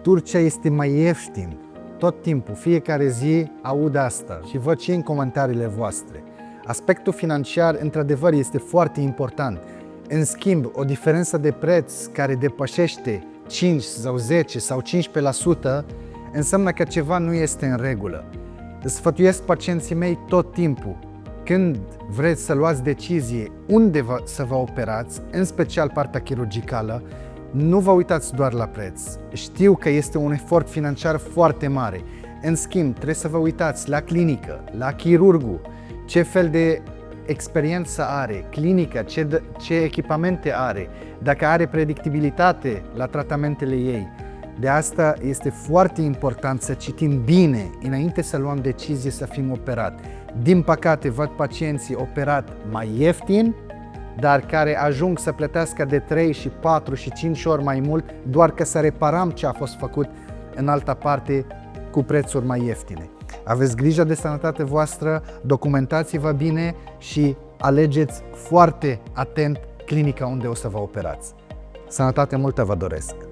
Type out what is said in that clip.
Turcia este mai ieftin. Tot timpul, fiecare zi aud asta și văd și în comentariile voastre. Aspectul financiar, într-adevăr, este foarte important. În schimb, o diferență de preț care depășește 5 sau 10 sau 15% înseamnă că ceva nu este în regulă. Sfătuiesc pacienții mei tot timpul. Când vreți să luați decizie unde să vă operați, în special partea chirurgicală, nu vă uitați doar la preț. Știu că este un efort financiar foarte mare. În schimb, trebuie să vă uitați la clinică, la chirurgul, ce fel de experiență are, clinica, ce echipamente are, dacă are predictibilitate la tratamentele ei. De asta este foarte important să citim bine înainte să luăm decizie să fim operat. Din păcate, văd pacienții operat mai ieftin, dar care ajung să plătească de 3 și 4 și 5 ori mai mult doar că să reparăm ce a fost făcut în alta parte cu prețuri mai ieftine. Aveți grijă de sănătatea voastră, documentați-vă bine și alegeți foarte atent clinica unde o să vă operați. Sănătate multă vă doresc!